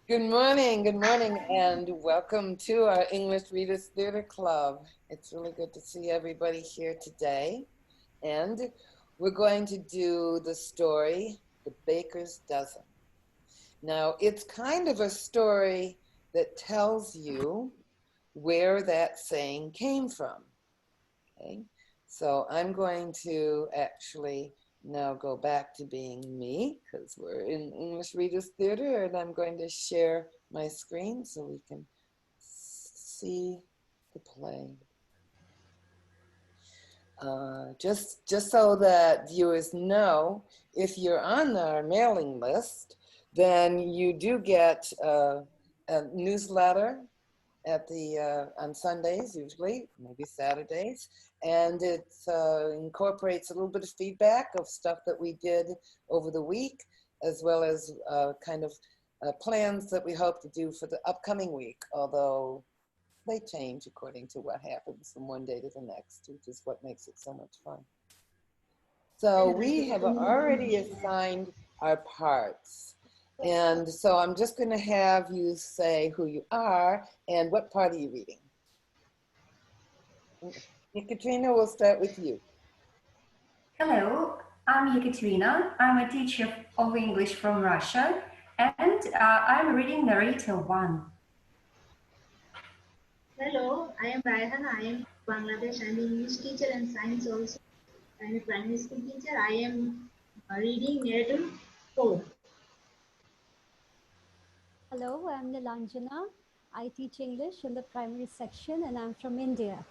Good morning, and welcome to our English Readers Theater Club. It's really good to see everybody here today. And we're going to do the story, The Baker's Dozen. Now, it's kind of a story that tells you where that saying came from. Okay, so I'm going to actually now go back to being me because we're in English Readers Theater, and I'm going to share my screen so we can see the play. Just so that viewers know, if you're on our mailing list, then you do get a newsletter at the on Sundays, usually, maybe Saturdays, and it incorporates a little bit of feedback of stuff that we did over the week, as well as kind of plans that we hope to do for the upcoming week, although they change according to what happens from one day to the next, which is what makes it so much fun. So we have already assigned our parts. And so I'm just going to have you say who you are and what part are you reading. Katrina, we'll start with you. Hello, I'm Ekaterina. I'm a teacher of English from Russia, and I'm reading Narrator 1. Hello, I am Raihan. I am Bangladesh. I'm English teacher and science also. I'm a primary school teacher. I am reading narrative 4. Hello, I'm Nilanjana. I teach English in the primary section and I'm from India.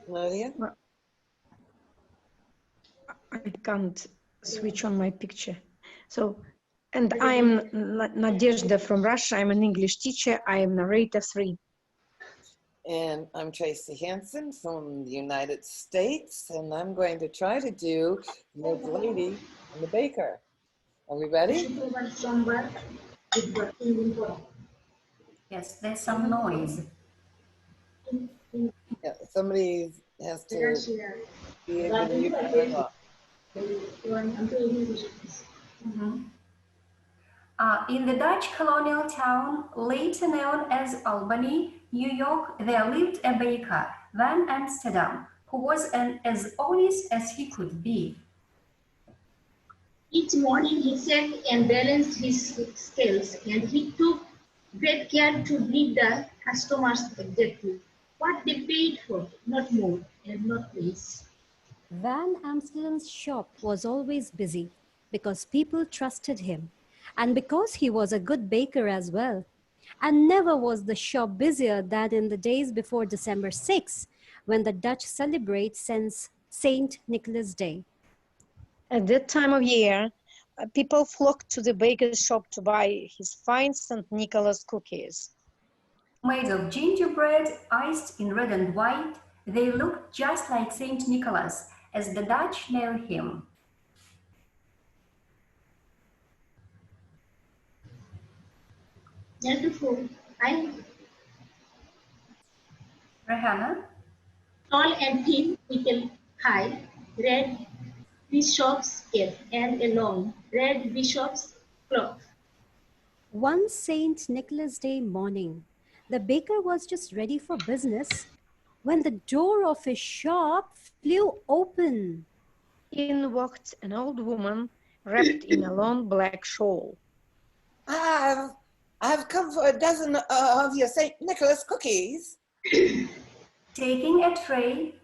Nadia? I can't switch on my picture. And I'm Nadezhda from Russia. I'm an English teacher. I am narrator 3. And I'm Tracy Hansen from the United States, and I'm going to try to do the old lady and the baker. Are we ready? Yes, there's some noise. Yeah, somebody has to be able to mute them off. In the Dutch colonial town, later known as Albany, New York, there lived a baker, Van Amsterdam, who was as honest as he could be. Each morning he checked and balanced his scales, and he took great care to greet the customers exactly what they paid for, not more and not less. Van Amsterdam's shop was always busy because people trusted him and because he was a good baker as well. And never was the shop busier than in the days before December 6, when the Dutch celebrate Saint Nicholas Day. At that time of year, people flocked to the baker's shop to buy his fine St. Nicholas cookies. Made of gingerbread, iced in red and white, they looked just like Saint Nicholas, as the Dutch know him. Therefore, I'm Rehana? tall and thin with a high red bishop's cap and a long red bishop's cloak. One Saint Nicholas Day morning, the baker was just ready for business when the door of his shop flew open. In walked an old woman wrapped in a long black shawl. I've come for a dozen of your St. Nicholas cookies. Taking a tray,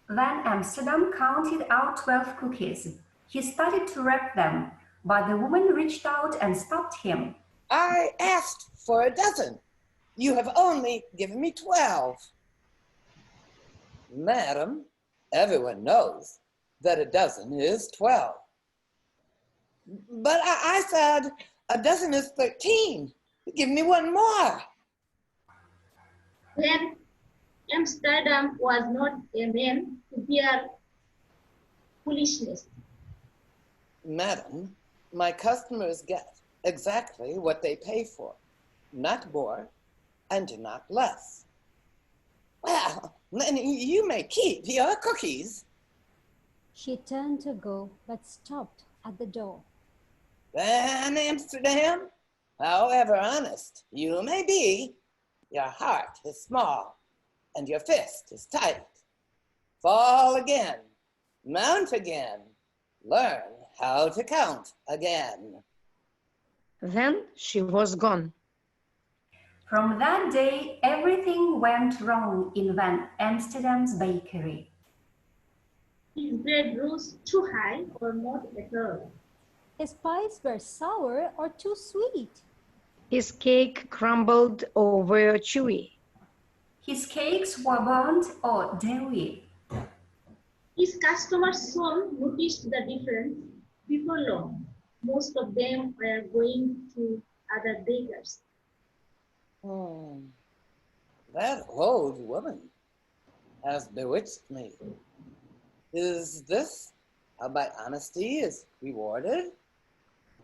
Van Amsterdam counted out 12 cookies. He started to wrap them, but the woman reached out and stopped him. I asked for a dozen. You have only given me 12. Madam, everyone knows that a dozen is 12. But I said a dozen is 13. Give me one more. Then Amsterdam was not a man to bear foolishness. Madam, my customers get exactly what they pay for, not more and not less. Well, then you may keep your cookies. She turned to go, but stopped at the door. Van Amsterdam, however honest you may be, your heart is small and your fist is tight. Fall again, mount again, learn how to count again. Then she was gone. From that day, everything went wrong in Van Amsterdam's bakery. His bread rose too high or not at all. His pies were sour or too sweet. His cake crumbled or were chewy. His cakes were burnt or dewy. His customers soon noticed the difference before long. Most of them were going to other bakers. That old woman has bewitched me. Is this how my honesty is rewarded?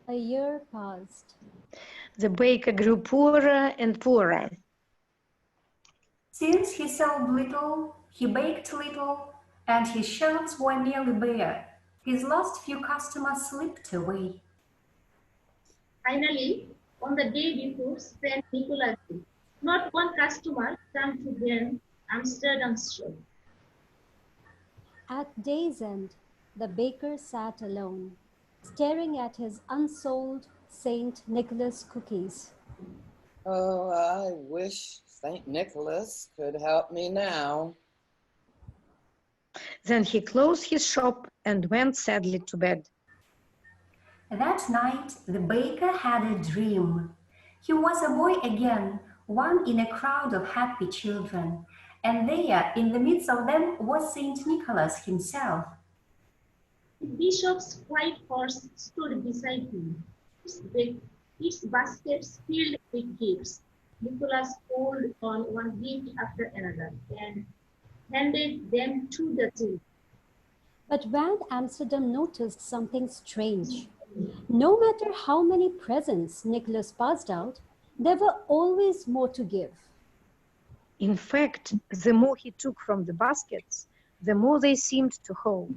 A year passed. The baker grew poorer and poorer. Since he sold little, he baked little, and his shelves were nearly bare. His last few customers slipped away. Finally, on the day before St. Nicholas Day, not one customer came to Van Amsterdam's shop. At day's end, the baker sat alone, staring at his unsold St. Nicholas cookies. Oh, I wish St. Nicholas could help me now. Then he closed his shop and went sadly to bed. That night, the baker had a dream. He was a boy again, one in a crowd of happy children, and there, in the midst of them, was Saint Nicholas himself. The bishop's white horse stood beside him, its baskets filled with gifts. Nicholas poured on one gift after another and handed them to the king. But Van Amsterdam noticed something strange. No matter how many presents Nicholas passed out, there were always more to give. In fact, the more he took from the baskets, the more they seemed to hold.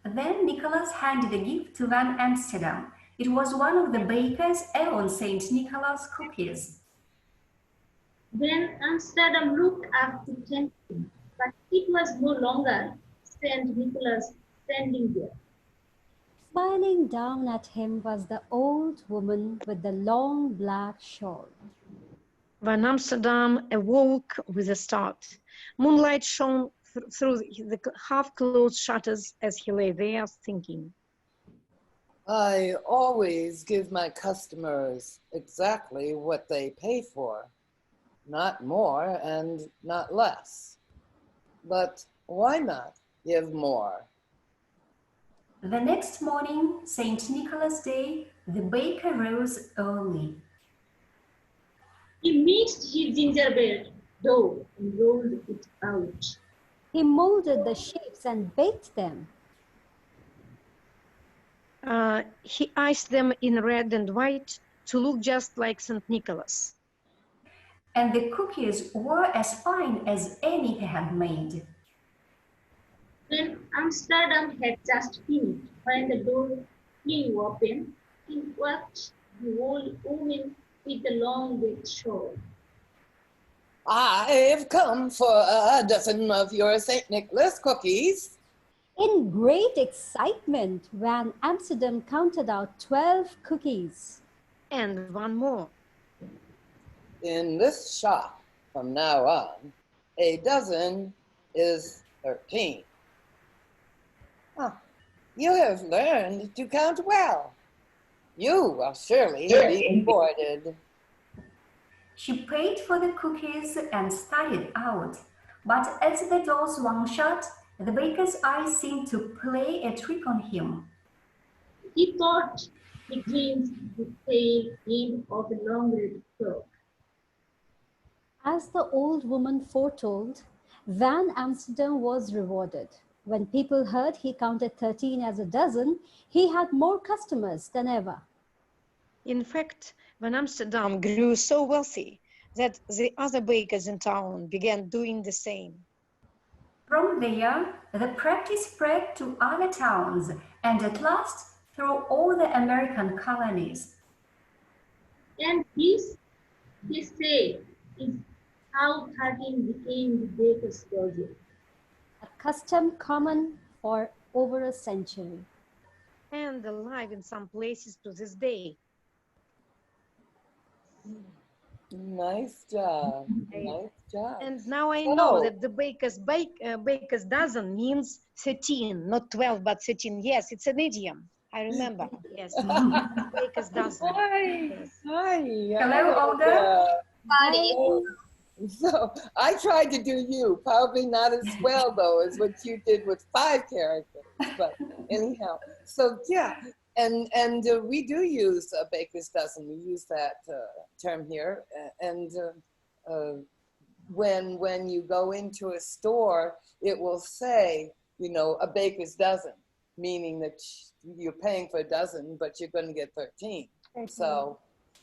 Then Nicholas handed a gift to Van Amsterdam. It was one of the baker's own Saint Nicholas cookies. Then Amsterdam looked up to thank him, but it was no longer St. Nicholas standing there. Smiling down at him was the old woman with the long black shawl. Van Amsterdam awoke with a start. Moonlight shone through the half-closed shutters as he lay there thinking. I always give my customers exactly what they pay for, not more and not less. But why not give more? The next morning, Saint Nicholas Day, the baker rose early. He mixed his gingerbread dough and rolled it out. He molded the shapes and baked them. He iced them in red and white to look just like St. Nicholas. And the cookies were as fine as any he had made. When Amsterdam had just finished, when the door flew open, he walked the old woman with the long red shawl. I've come for a dozen of your St. Nicholas cookies. In great excitement, Van Amsterdam counted out 12 cookies. And one more. In this shop, from now on, a dozen is 13. You have learned to count well. You will surely be rewarded. She paid for the cookies and started out. But as the door swung shut, the baker's eyes seemed to play a trick on him. He thought he glimpsed the tail end of the long red cloak. As the old woman foretold, Van Amsterdam was rewarded. When people heard he counted 13 as a dozen, he had more customers than ever. In fact, Van Amsterdam grew so wealthy that the other bakers in town began doing the same. From there, the practice spread to other towns and at last through all the American colonies. And this, they say, is how 13 became the baker's dozen. A custom common for over a century. And alive in some places to this day. Nice job. Nice job. And now I know that the baker's dozen means 13, not 12, but 13. Yes, it's an idiom. I remember. Yes, baker's dozen. Hi. Yes. Hi. Hello, Olga. Hi. So I tried to do you, probably not as well though as what you did with 5 characters. But anyhow, so yeah, and we do use a baker's dozen. We use that term here, and when you go into a store, it will say, you know, a baker's dozen, meaning that you're paying for a dozen, but you're going to get 13. So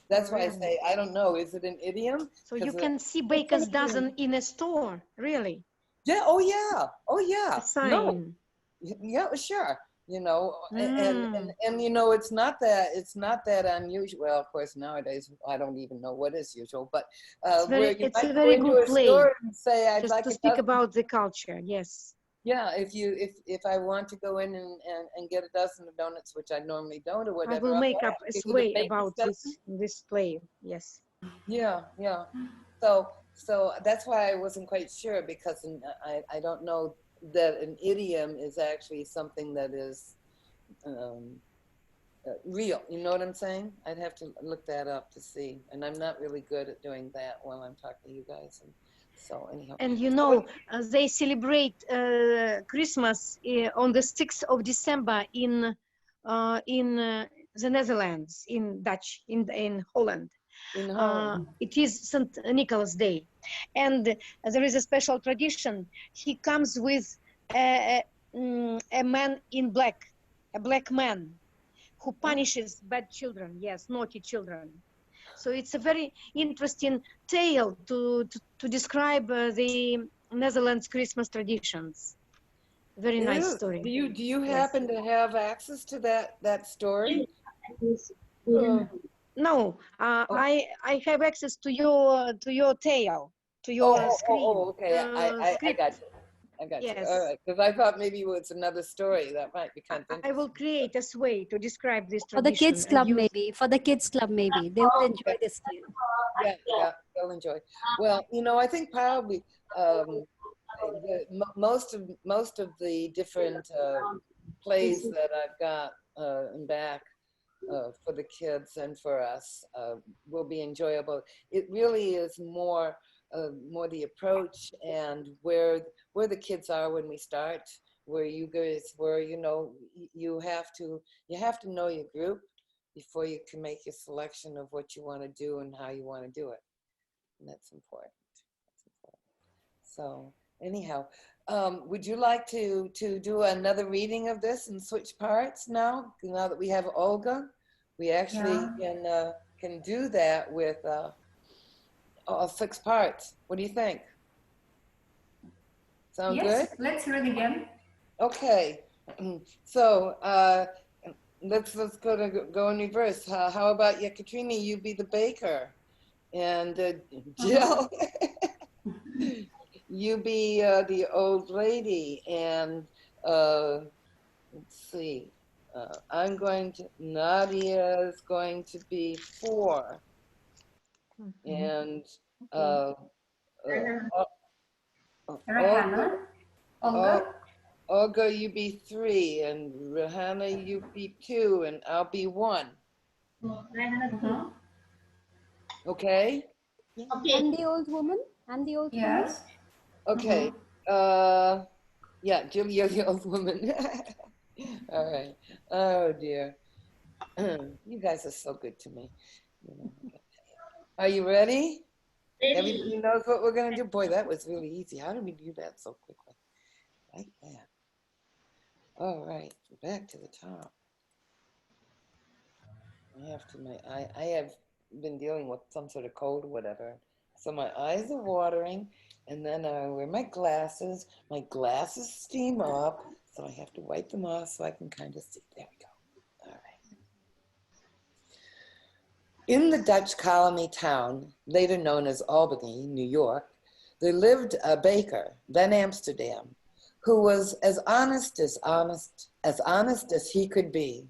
that's why I say, I don't know, is it an idiom? So you can see baker's dozen in a store, really? Yeah, oh yeah, oh yeah. A sign. No, yeah, sure. You know, and you know, it's not that unusual. Well, of course, nowadays I don't even know what is usual, but it's a very good play. And say, I'd just like to speak about the culture. Yes. Yeah, if I want to go in and get a dozen of donuts, which I normally don't, or whatever, I will make up a sway about dozen. this play. Yes. Yeah, yeah. So that's why I wasn't quite sure, because I don't know that an idiom is actually something that is real. You know what I'm saying? I'd have to look that up to see, and I'm not really good at doing that while I'm talking to you guys. And so anyhow. And you know, they celebrate Christmas on the 6th of December in the Netherlands, in Dutch, in Holland. In Holland. It is St. Nicholas Day, and there is a special tradition. He comes with a man in black, a black man, who punishes bad children. Yes, naughty children. So it's a very interesting tale to describe the Netherlands Christmas traditions. Very nice story. Do you happen to have access to that story? No, I have access to your tale, to your screen. Oh, okay. I got you. I got yes. you. All right, because I thought maybe it was another story that might be kind of. I will create a way to describe this tradition. For the kids club, maybe. For the kids club, maybe they will enjoy this tale. Yeah, they'll enjoy. Well, you know, I think probably most of the different plays that I've got in back for the kids and for us will be enjoyable. It really is more the approach and where the kids are when we start, where you guys were. You know, you have to know your group before you can make your selection of what you want to do and how you want to do it, and that's important. So anyhow, would you like to do another reading of this and switch parts now that we have Olga? We actually can do that with 6 parts. What do you think? Sound good? Yes, let's read again. Okay, so let's go in reverse. How about you, Katrina? You be the baker, and Jill, you be the old lady, and let's see. Nadia is going to be 4, and Olga, you be 3, and Rihanna, you be 2, and I'll be 1. Okay? And the old woman? And the old woman? Okay. Yeah, Julia, the old woman. All right. Oh dear. You guys are so good to me. Are you ready? Everybody knows what we're gonna do. Boy, that was really easy. How did we do that so quickly? Like that. All right, back to the top. I have been dealing with some sort of cold or whatever. So my eyes are watering, and then I wear my glasses. My glasses steam up, so I have to wipe them off so I can kind of see. There we go. All right. In the Dutch colony town, later known as Albany, New York, there lived a baker, then Amsterdam, who was as honest as he could be.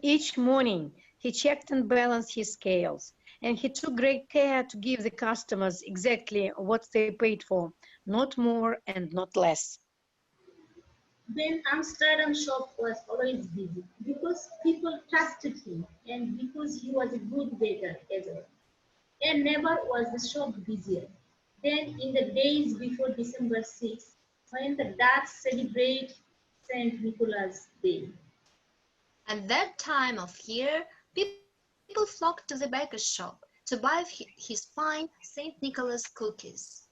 Each morning, he checked and balanced his scales, and he took great care to give the customers exactly what they paid for, not more and not less. Then Amsterdam shop was always busy because people trusted him and because he was a good baker as well. And never was the shop busier than in the days before December 6th, when the Dutch celebrate St. Nicholas Day. At that time of year, people flocked to the baker's shop to buy his fine St. Nicholas cookies.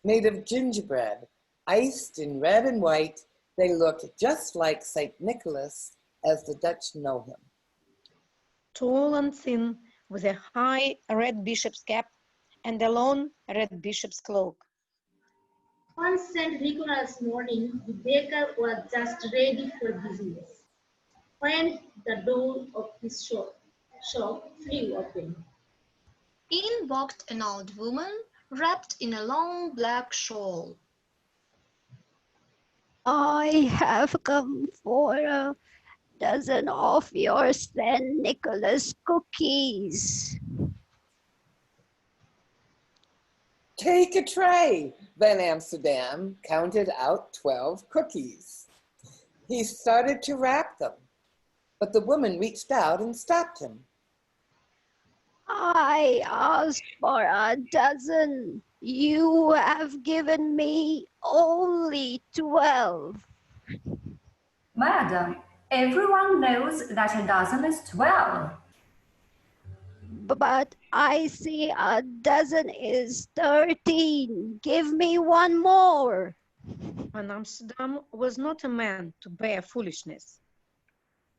Made of gingerbread, iced in red and white, they looked just like St. Nicholas as the Dutch know him. Tall and thin, with a high red bishop's cap and a long red bishop's cloak. On St. Nicholas morning, the baker was just ready for business when the door of his shop flew open. In walked an old woman wrapped in a long black shawl. I have come for a dozen of your St. Nicholas cookies. Take a tray. Van Amsterdam counted out 12 cookies. He started to wrap them, but the woman reached out and stopped him. I asked for a dozen. You have given me only 12. Madam, everyone knows that a dozen is 12. But I see a dozen is 13. Give me one more. Van Amsterdam was not a man to bear foolishness.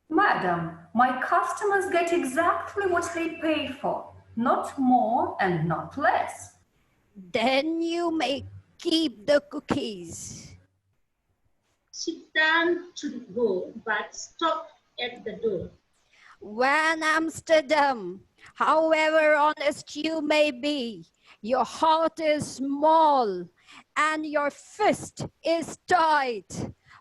Madam, my customers get exactly what they pay for, not more and not less. Then you may keep the cookies. She turned to go, but stopped at the door. Van Amsterdam, however honest you may be, your heart is small and your fist is tight.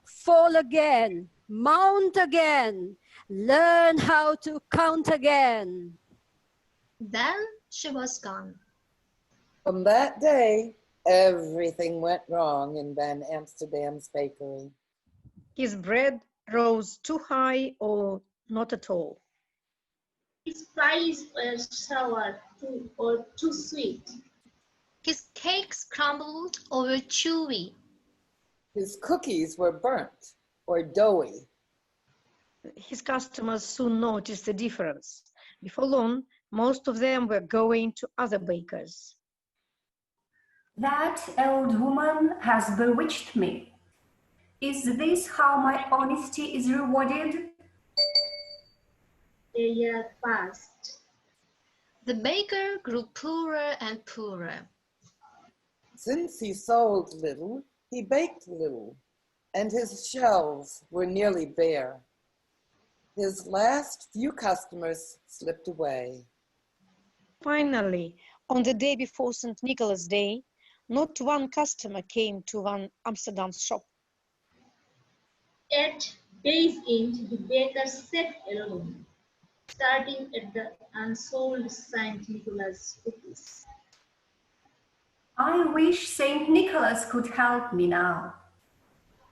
Fall again, mount again, learn how to count again. Then she was gone. From that day, everything went wrong in Van Amsterdam's bakery. His bread rose too high or not at all. His pies were sour or too sweet. His cakes crumbled or were chewy. His cookies were burnt or doughy. His customers soon noticed the difference. Before long, most of them were going to other bakers. That old woman has bewitched me. Is this how my honesty is rewarded? A year passed. The baker grew poorer and poorer. Since he sold little, he baked little, and his shelves were nearly bare. His last few customers slipped away. Finally, on the day before St. Nicholas Day, not one customer came to Van Amsterdam's shop. At day's end, the baker sat alone, starting at the unsold St. Nicholas cookies. I wish St. Nicholas could help me now.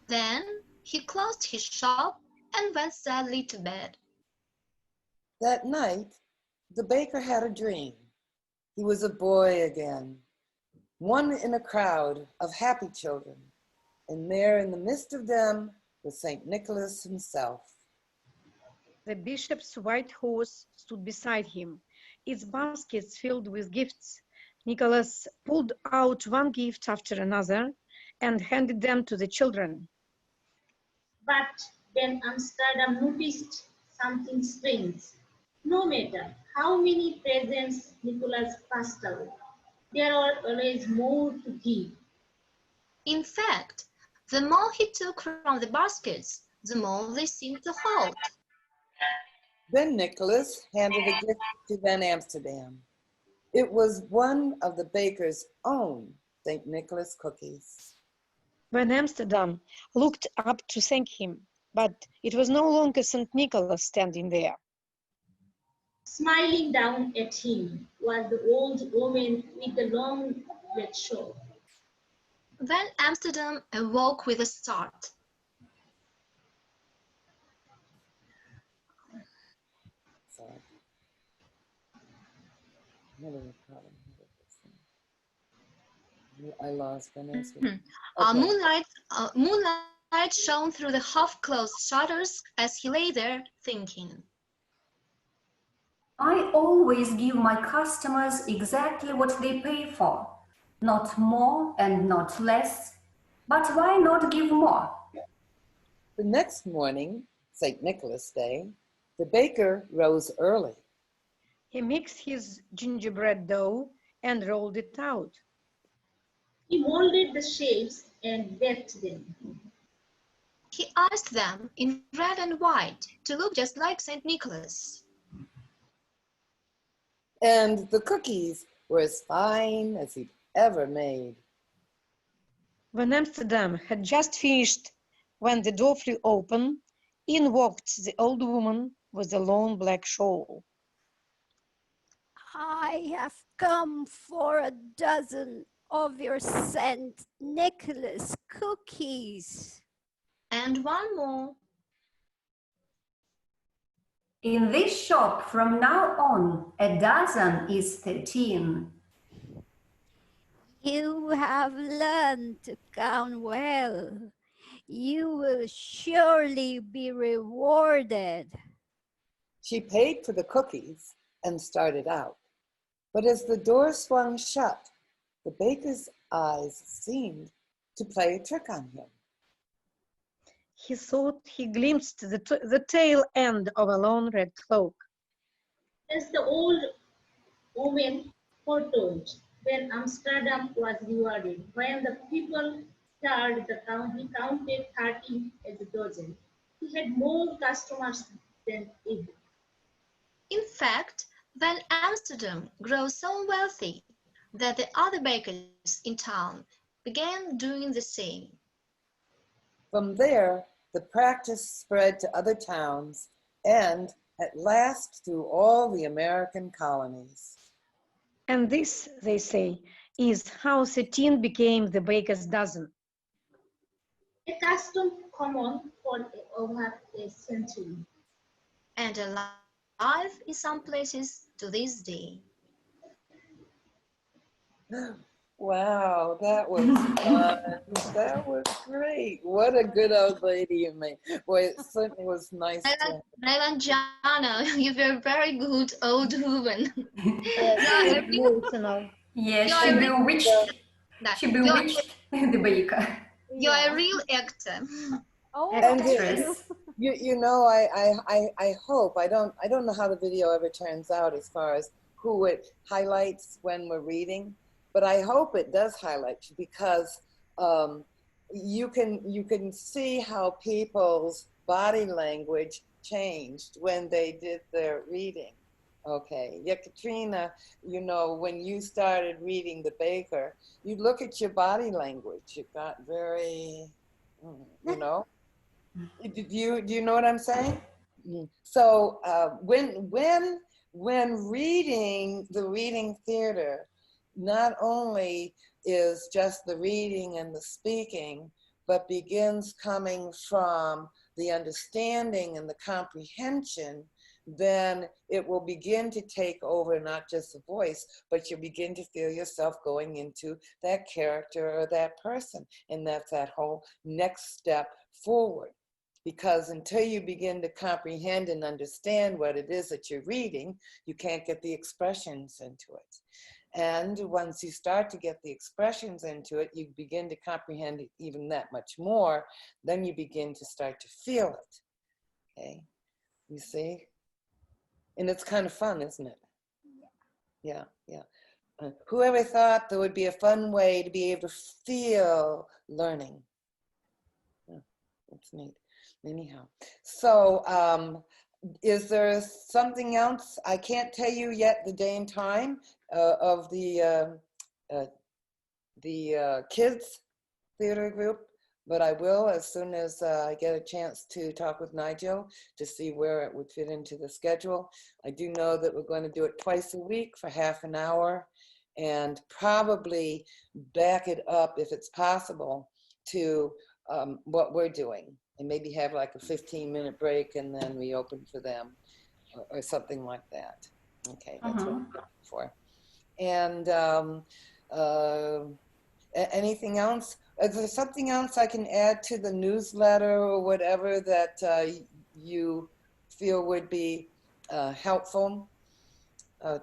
Then he closed his shop and went sadly to bed. That night, the baker had a dream. He was a boy again, one in a crowd of happy children, and there in the midst of them was St. Nicholas himself. The bishop's white horse stood beside him, its baskets filled with gifts. Nicholas pulled out one gift after another and handed them to the children. But then Amsterdam noticed something strange. No matter how many presents Nicholas passed out, there are always more to give. In fact, the more he took from the baskets, the more they seemed to hold. Then Nicholas handed a gift to Van Amsterdam. It was one of the baker's own St. Nicholas cookies. When Amsterdam looked up to thank him, but it was no longer St. Nicholas standing there. Smiling down at him was the old woman with the long red shawl. Van Amsterdam awoke with a start. Sorry. I'm having a problem with this thing. I lost Van Amsterdam. Okay. Moonlight shone through the half-closed shutters as he lay there thinking. I always give my customers exactly what they pay for, not more and not less. But why not give more? The next morning, St. Nicholas Day, the baker rose early. He mixed his gingerbread dough and rolled it out. He molded the shapes and baked them. He iced them in red and white to look just like St. Nicholas. And the cookies were as fine as he'd ever made. When Amsterdam had just finished, when the door flew open, in walked the old woman with the long black shawl. I have come for a dozen of your St. Nicholas cookies. And one more. In this shop from now on, a dozen is 13. You have learned to count well. You will surely be rewarded. She paid for the cookies and started out. But as the door swung shut, the baker's eyes seemed to play a trick on him. He thought he glimpsed the tail end of a long red cloak. As the old woman foretold, when Amsterdam was rewarded, when the people started the count, he counted 30 as a dozen. He had more customers than ever. In fact, Van Amsterdam grew so wealthy that the other bakers in town began doing the same. From there, the practice spread to other towns and at last through all the American colonies. And this, they say, is how 13 became the baker's dozen. A custom common for over a century. And alive in some places to this day. Wow, that was fun. That was great. What a good old lady you made. Boy, it certainly was nice to. Jana, you were very good old woman. Yes, emotional. Yes, You're she a bewitched. She you're, bewitched the baker. you're a real actor. Oh, And thank you. you know, I hope, I don't know how the video ever turns out as far as who it highlights when we're reading, but I hope it does highlight you because you can see how people's body language changed when they did their reading. Okay, yeah, Katrina, you know, when you started reading The Baker, you look at your body language. It got very, you know. Do you know what I'm saying? So when reading the reading theater, not only is just the reading and the speaking, but begins coming from the understanding and the comprehension, then it will begin to take over not just the voice, but you begin to feel yourself going into that character or that person. And that's that whole next step forward. Because until you begin to comprehend and understand what it is that you're reading, you can't get the expressions into it. And once you start to get the expressions into it, you begin to comprehend it even that much more, then you begin to start to feel it. Okay, you see? And it's kind of fun, isn't it? Yeah, yeah. Whoever thought there would be a fun way to be able to feel learning? Yeah, that's neat. Anyhow, so is there something else? I can't tell you yet the day and time of the kids theater group, but I will as soon as I get a chance to talk with Nigel to see where it would fit into the schedule. I do know that we're going to do it twice a week for half an hour, and probably back it up if it's possible to what we're doing, and maybe have like a 15-minute break and then we open for them or something like that. Okay, that's what I'm looking for. And anything else? Is there something else I can add to the newsletter or whatever that you feel would be helpful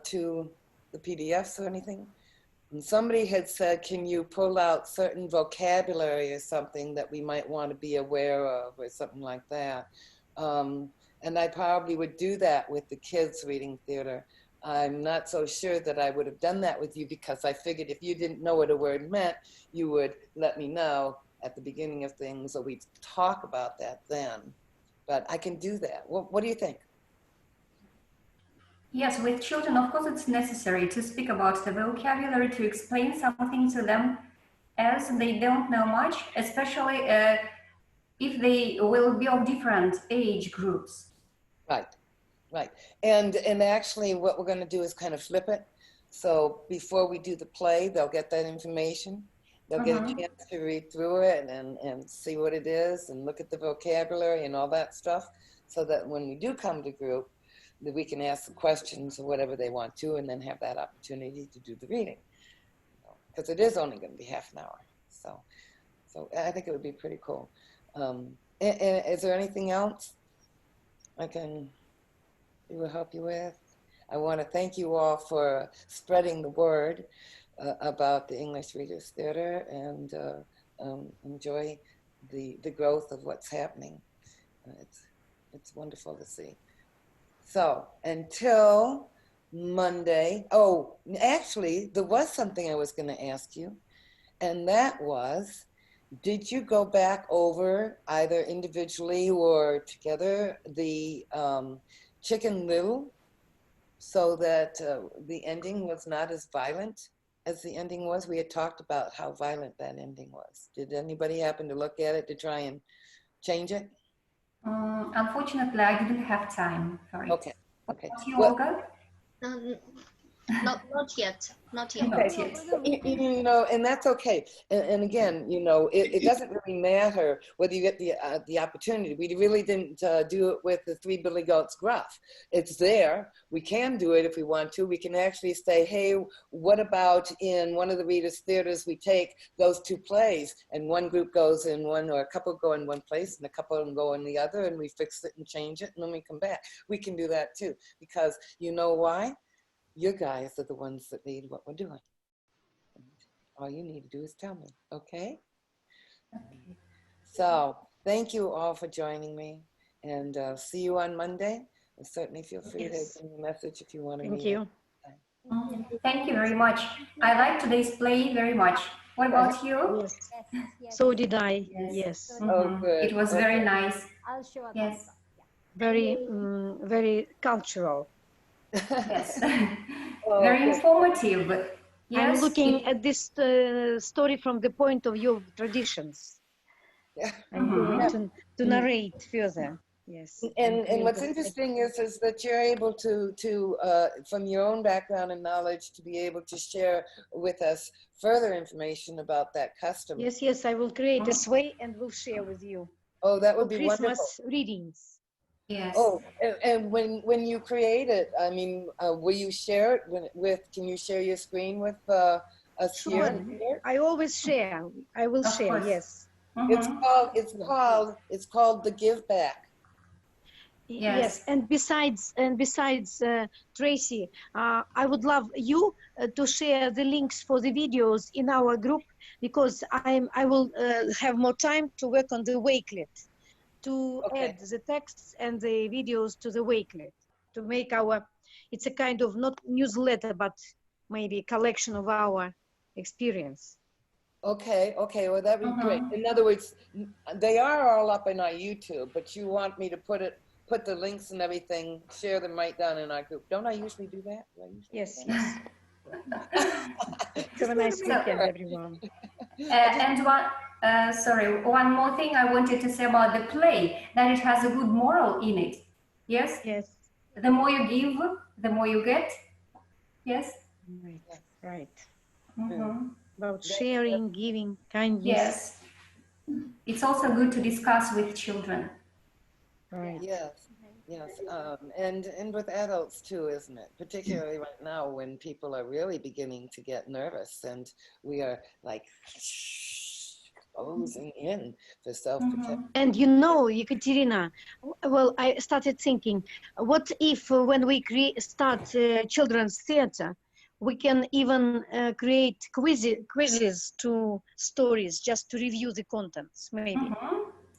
to the PDFs or anything? And somebody had said, can you pull out certain vocabulary or something that we might want to be aware of or something like that? And I probably would do that with the kids reading theater. I'm not so sure that I would have done that with you because I figured if you didn't know what a word meant, you would let me know at the beginning of things, or we'd talk about that then. But I can do that. What do you think? Yes, with children, of course, it's necessary to speak about the vocabulary, to explain something to them as they don't know much, especially if they will be of different age groups. Right, right. And actually what we're going to do is kind of flip it. So before we do the play, they'll get that information. They'll get a chance to read through it and see what it is and look at the vocabulary and all that stuff, so that when we do come to group, that we can ask the questions or whatever they want to, and then have that opportunity to do the reading. Because it is only going to be half an hour. So I think it would be pretty cool. And is there anything else I can help you with? I want to thank you all for spreading the word about the English Readers Theater, and enjoy the growth of what's happening. It's wonderful to see. So until Monday, oh, actually, there was something I was going to ask you, and that was, did you go back over, either individually or together, the Chicken Little, so that the ending was not as violent as the ending was? We had talked about how violent that ending was. Did anybody happen to look at it to try and change it? Unfortunately, I didn't have time for it. Okay. Okay. What about you, Well, Olga? Not yet. Not yet. Not yet. you know, and that's okay. And again, you know, it doesn't really matter whether you get the opportunity. We really didn't do it with the Three Billy Goats Gruff. It's there. We can do it if we want to. We can actually say, hey, what about in one of the Readers Theaters, we take those two plays and one group goes in one, or a couple go in one place and a couple of them go in the other, and we fix it and change it, and then we come back. We can do that too, because you know why? You guys are the ones that need what we're doing. All you need to do is tell me, okay? So thank you all for joining me, and see you on Monday. And certainly feel free to send me a message if you want to. Thank you. Thank you very much. I like today's play very much. What about you? Yes. So did I. Yes. Oh, good. It was very nice. I'll show a Yes. Very, very cultural. Yes. Oh, Very good. informative. Yes. I'm looking at this story from the point of view of traditions. Yeah. I'm going to narrate further. Yes. And what's interesting is that you're able to from your own background and knowledge, to be able to share with us further information about that custom. Yes, yes, I will create a sway and will share with you. Oh, that would For be Christmas wonderful. readings. Yes. Oh, and when you create it, I mean, will you share it with? Can you share your screen with us Sure. here? I always share. I will Of share. course. Yes. It's called the Give Back. Yes. And besides, Tracy, I would love you to share the links for the videos in our group, because I will have more time to work on the Wakelet, to add the texts and the videos to the Wakelet, to make it's a kind of not newsletter, but maybe a collection of our experience. Okay, okay, well, that'd be great. In other words, they are all up in our YouTube, but you want me to put the links and everything, share them right down in our group. Don't I usually do that? Do I usually Yes, do that? yes. Have a Just wanted nice to make weekend, sure. everyone. And one more thing I wanted to say about the play, that it has a good moral in it. Yes? Yes, The more you give, the more you get. Yes? right, right. Mhm. About sharing, giving, kindness. Yes. It's also good to discuss with children. Right. Yes, yes, and with adults too, isn't it? Particularly right now when people are really beginning to get nervous and we are like closing in for self-protection. And you know, Ekaterina, well, I started thinking, what if when we start children's theater, we can even create quizzes to stories just to review the contents, maybe.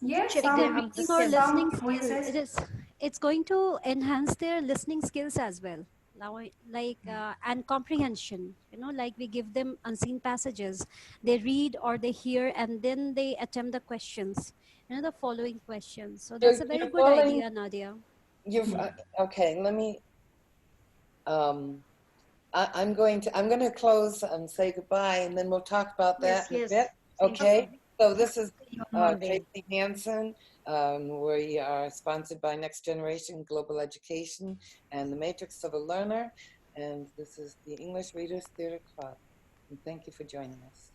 Yes, Check their some Or understanding. listening some skill. quizzes. It's going to enhance their listening skills as well. Now, like and comprehension. Like we give them unseen passages. They read or they hear, and then they attempt the questions. The following questions. So that's a very You're good pulling, idea, Nadia. you've, okay, let me, um, I'm going to close and say goodbye, and then we'll talk about Yes, that in a bit. yes. Thank Okay. you. So this is See you on Monday. Tracy Hansen. We are sponsored by Next Generation Global Education and the Matrix of a Learner, and this is the English Readers Theater Club. And thank you for joining us.